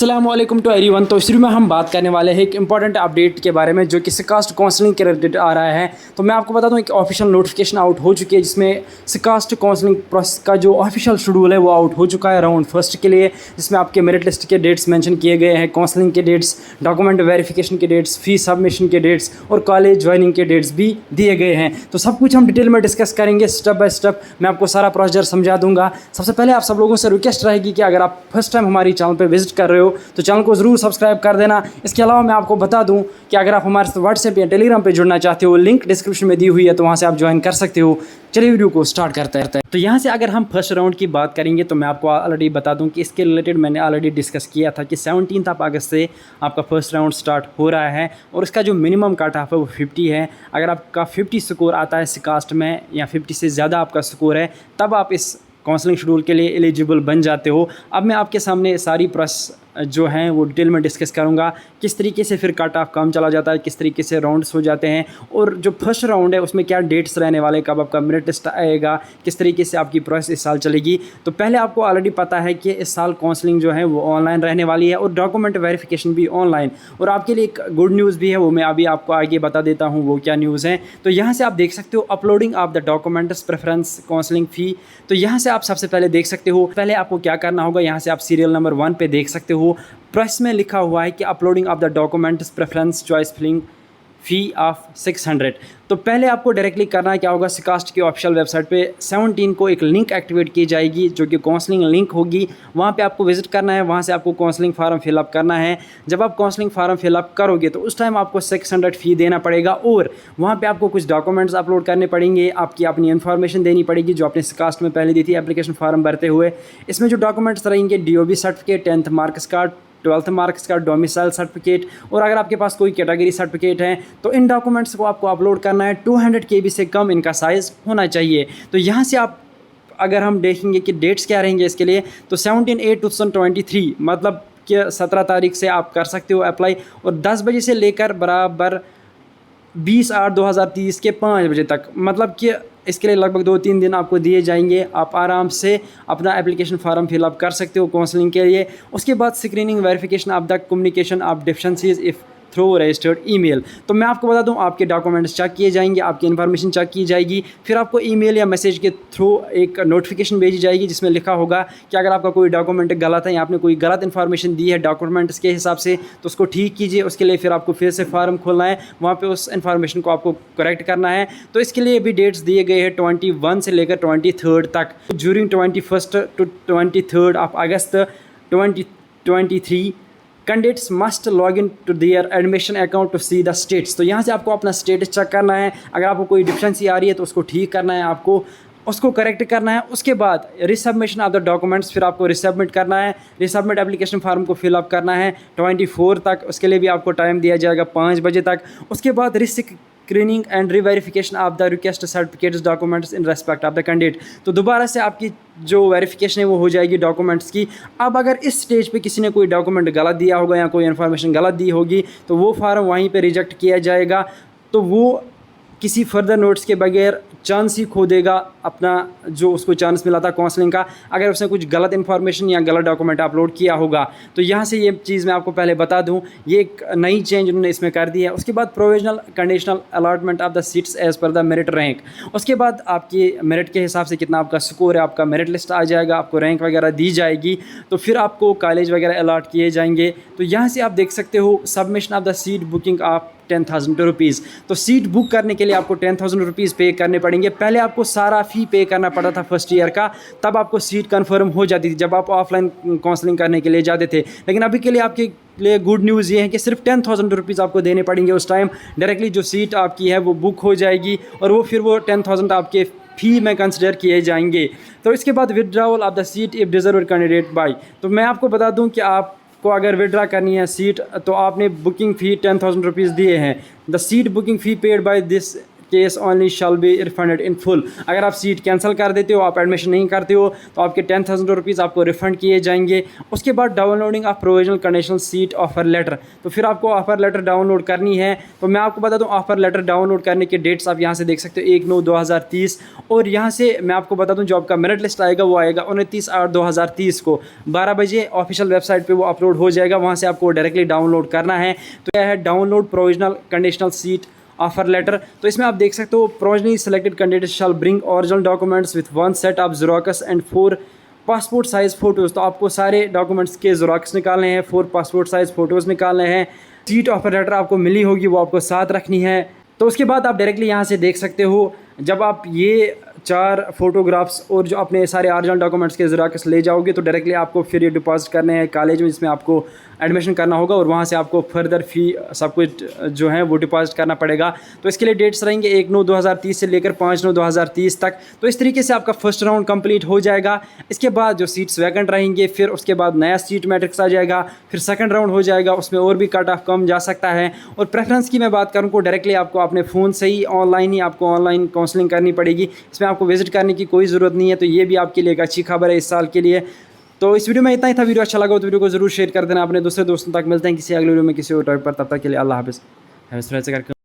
अस्सलाम वालेकुम to everyone. तो शुरू में हम बात करने वाले हैं एक इंपॉर्टेंट अपडेट के बारे में जो कि सिकास्ट काउंसलिंग के रिलेटेड आ रहा है। तो मैं आपको बता दूं एक ऑफिशियल नोटिफिकेशन आउट हो चुकी है जिसमें सिकास्ट काउंसलिंग प्रोसेस का जो ऑफिशियल शेड्यूल है वो आउट हो चुका है राउंड फर्स्ट के लिए, जिसमें आपके मेरिट लिस्ट के डेट्स मेंशन किए गए हैं, काउंसलिंग के डेट्स, डॉक्यूमेंट वेरिफिकेशन के डेट्स, फी सबमिशन के डेट्स और कॉलेज ज्वाइनिंग के डेट्स भी दिए गए हैं। तो सब कुछ हम डिटेल में डिस्कस करेंगे स्टेप बाय स्टेप। मैं आपको सारा प्रोसीजर समझा दूंगा। सबसे पहले आप सब लोगों से रिक्वेस्ट रहेगी कि अगर आप फर्स्ट टाइम हमारी चैनल पर विजिट कर रहे हो तो चैनल को ज़रूर सब्सक्राइब कर देना। इसके अलावा मैं आपको बता दूं कि अगर आप हमारे साथ व्हाट्सएप या टेलीग्राम पे जुड़ना चाहते हो, लिंक डिस्क्रिप्शन में दी हुई है, तो वहां से आप ज्वाइन कर सकते हो। चलिए वीडियो को स्टार्ट करते हैं। तो यहाँ से अगर हम फर्स्ट राउंड की बात करेंगे तो मैं आपको ऑलरेडी बता दूं कि इसके रिलेटेड मैंने ऑलरेडी डिस्कस किया था कि 17 अगस्त से आपका फर्स्ट राउंड स्टार्ट हो रहा है और उसका जो मिनिमम कट ऑफ है वो 50 है। अगर आपका 50 स्कोर आता है सिकास्ट में या 50 से ज़्यादा आपका स्कोर है तब आप इस काउंसलिंग शेड्यूल के लिए एलिजिबल बन जाते हो। अब मैं आपके सामने सारी प्रोसेस जो हैं वो डिटेल में डिस्कस करूंगा, किस तरीके से फिर कट ऑफ कम चला जाता है, किस तरीके से राउंड्स हो जाते हैं और जो फर्स्ट राउंड है उसमें क्या डेट्स रहने वाले, कब आपका मेरिट लिस्ट आएगा, किस तरीके से आपकी प्रोसेस इस साल चलेगी। तो पहले आपको ऑलरेडी पता है कि इस साल काउंसलिंग जो है वो ऑनलाइन रहने वाली है और डॉक्यूमेंट वेरिफिकेशन भी ऑनलाइन। और आपके लिए एक गुड न्यूज़ भी है, वो मैं अभी आपको आगे बता देता हूँ वो क्या न्यूज़ है। तो यहाँ से आप देख सकते हो uploading of the documents preference counselling फ़ी। तो यहाँ से आप सबसे पहले देख सकते हो, पहले आपको क्या करना होगा, यहाँ से आप सीरियल नंबर 1 पे देख सकते हो। प्रेस में लिखा हुआ है कि uploading of the documents preference choice filling fee of 600। तो पहले आपको डायरेक्टली करना क्या होगा, सिकास्ट की ऑफिशियल वेबसाइट पे 17 को एक लिंक एक्टिवेट की जाएगी जो कि काउंसलिंग लिंक होगी। वहाँ पे आपको विजिट करना है, वहाँ से आपको काउंसलिंग फार्म फिलअप करना है। जब आप काउंसलिंग फार्म फिलअप करोगे तो उस टाइम आपको 600 फ़ी देना पड़ेगा और वहाँ पे आपको कुछ डॉक्यूमेंट्स अपलोड करने पड़ेंगे, आपकी अपनी इन्फॉर्मेशन देनी पड़ेगी जो आपने सिकास्ट में पहले दी थी एप्लीकेशन फार्म भरते हुए। इसमें जो डॉक्यूमेंट्स रहेंगे DOB certificate, 10th marks card, 12th marks का डोमिसाइल सर्टिफिकेट और अगर आपके पास कोई कैटेगरी सर्टिफिकेट है तो इन डॉक्यूमेंट्स को आपको अपलोड करना है। 200 KB से कम इनका साइज़ होना चाहिए। तो यहाँ से आप अगर हम देखेंगे कि डेट्स क्या रहेंगे इसके लिए, तो 17/8/2023 मतलब कि 17 तारीख से आप कर सकते हो अप्लाई और 10 बजे से लेकर बराबर 20/8/2030 के 5 बजे तक, मतलब कि इसके लिए लगभग 2-3 दिन आपको दिए जाएंगे। आप आराम से अपना एप्लीकेशन फार्म फिलअप कर सकते हो काउंसलिंग के लिए। उसके बाद screening verification of the communication of deficiencies if through registered email. तो मैं आपको बता दूं आपके डॉक्यूमेंट्स चेक किए जाएंगे, आपकी इन्फॉर्मेशन चेक की जाएगी, फिर आपको ईमेल या मैसेज के थ्रू एक नोटिफिकेशन भेजी जाएगी जिसमें लिखा होगा कि अगर आपका कोई डॉक्यूमेंट गलत है या आपने कोई गलत इन्फॉर्मेशन दी है डॉक्यूमेंट्स के हिसाब से तो उसको ठीक कीजिए। उसके लिए फिर आपको फिर से फार्म खोलना है, वहाँ पर उस इन्फॉर्मेशन को आपको करेक्ट करना है। तो इसके लिए भी डेट्स दिए गए हैं 21 से लेकर 23 तक। During 21 to 23 of August 2023 candidates must log in to their admission account to see the status. तो यहाँ से आपको अपना स्टेटस चेक करना है। अगर आपको कोई डिफिशेंसी आ रही है तो उसको ठीक करना है, आपको उसको करेक्ट करना है। उसके बाद रिसबमिशन ऑफ द डॉक्यूमेंट्स, फिर आपको रिसबमिट करना है। रिसबमिट एप्लीकेशन फार्म को फिलअप करना है 24 तक, उसके लिए भी आपको टाइम दिया जाएगा 5 बजे तक। उसके बाद screening and reverification of the request certificates documents in respect of the candidate. तो दोबारा से आपकी जो वेरिफिकेशन है वो हो जाएगी डॉक्यूमेंट्स की। अब अगर इस स्टेज पे किसी ने कोई डॉक्यूमेंट गलत दिया होगा या कोई इन्फॉर्मेशन गलत दी होगी तो वो फार्म वहीं पे रिजेक्ट किया जाएगा। तो वो किसी फर्दर नोट्स के बगैर चांस ही खो देगा अपना जो उसको चांस मिला था काउंसलिंग का, अगर उसने कुछ गलत इन्फॉर्मेशन या गलत डॉक्यूमेंट अपलोड किया होगा। तो यहाँ से ये चीज़ मैं आपको पहले बता दूँ, ये एक नई चेंज उन्होंने इसमें कर दी है। उसके बाद provisional conditional allotment of the seats as per the merit rank. उसके बाद आपकी मेरिट के हिसाब से कितना आपका स्कोर है, आपका मेरिट लिस्ट आ जाएगा, आपको रैंक वगैरह दी जाएगी, तो फिर आपको कॉलेज वगैरह अलॉट किए जाएंगे। तो यहाँ से आप देख सकते हो submission of the seat booking of 10,000 rupees. तो सीट बुक करने के लिए आपको 10,000 रुपीज़ पे करने पड़ेंगे। पहले आपको सारा फ़ी पे करना पड़ा था फर्स्ट ईयर का, तब आपको सीट कंफर्म हो जाती थी जब आप ऑफलाइन काउंसलिंग करने के लिए जाते थे। लेकिन अभी के लिए आपके लिए गुड न्यूज़ ये है कि सिर्फ 10,000 रुपीज़ आपको देने पड़ेंगे। उस टाइम डायरेक्टली जो सीट आपकी है वो बुक हो जाएगी और वो फिर वो 10,000 आपके फ़ी में कंसिडर किए जाएंगे। तो इसके बाद withdrawal of the seat if deserve candidate by. तो मैं आपको बता दूँ कि आप को अगर विड्रा करनी है सीट तो आपने बुकिंग फ़ी 10,000 रुपीज़ दिए हैं। The seat booking fee paid by this case only shall be refunded in full. अगर आप सीट कैंसिल कर देते हो, आप एडमिशन नहीं करते हो, तो आपके 10,000 रुपीज़ आपको रिफंड किए जाएंगे। उसके बाद downloading of provisional conditional seat offer letter, तो फिर आपको ऑफर लेटर डाउनलोड करनी है। तो मैं आपको बता दूं ऑफर लेटर डाउनलोड करने के डेट्स आप यहाँ से देख सकते हो 1/9/2030, और यहाँ से मैं आपको बता दूं जो आपका मेरिट लिस्ट आएगा वो आएगा 29/8/2030 को 12 बजे ऑफिशियल वेबसाइट पे वो अपलोड हो जाएगा। वहाँ से आपको डायरेक्टली डाउनलोड करना है। तो यह है download provisional conditional seat offer letter. तो इसमें आप देख सकते हो provisionally selected candidates shall bring original documents with 1 set of xerox and 4 passport size photos. तो आपको सारे डॉक्यूमेंट्स के ज़ेरॉक्स निकालने हैं, 4 पासपोर्ट साइज़ फ़ोटोज़ निकालने हैं। सीट ऑफर लेटर आपको मिली होगी वो आपको साथ रखनी है। तो उसके बाद आप डायरेक्टली यहाँ से देख सकते हो, जब आप ये 4 फोटोग्राफ्स और जो अपने सारे ओरिजिनल डॉक्यूमेंट्स के ज़ेरॉक्स ले जाओगे तो डायरेक्टली आपको फिर ये डिपॉजिट करने हैं कॉलेज में, जिसमें आपको एडमिशन करना होगा, और वहाँ से आपको फर्दर फ़ी सब कुछ जो है वो डिपॉजिट करना पड़ेगा। तो इसके लिए डेट्स रहेंगे 1/9/2030 से लेकर 5/9/2030 तक। तो इस तरीके से आपका फर्स्ट राउंड कंप्लीट हो जाएगा। इसके बाद जो सीट्स वैकेंट रहेंगे, फिर उसके बाद नया सीट मैट्रिक्स आ जाएगा, फिर सेकंड राउंड हो जाएगा, उसमें और भी कट ऑफ कम जा सकता है। और प्रेफरेंस की मैं बात करूँ तो डायरेक्टली आपको अपने फ़ोन से ही ऑनलाइन ऑनलाइन काउंसलिंग करनी पड़ेगी। इसमें आपको विजिट करने की कोई ज़रूरत नहीं है। तो ये भी आपके लिए एक अच्छी खबर है इस साल के लिए। तो इस वीडियो में इतना ही था। वीडियो अच्छा लगा तो वीडियो को जरूर शेयर कर देना अपने दूसरे दोस्तों तक। मिलते हैं किसी अगले वीडियो में किसी और टॉपिक पर, तब तक के लिए अल्लाह हाफ़िज़।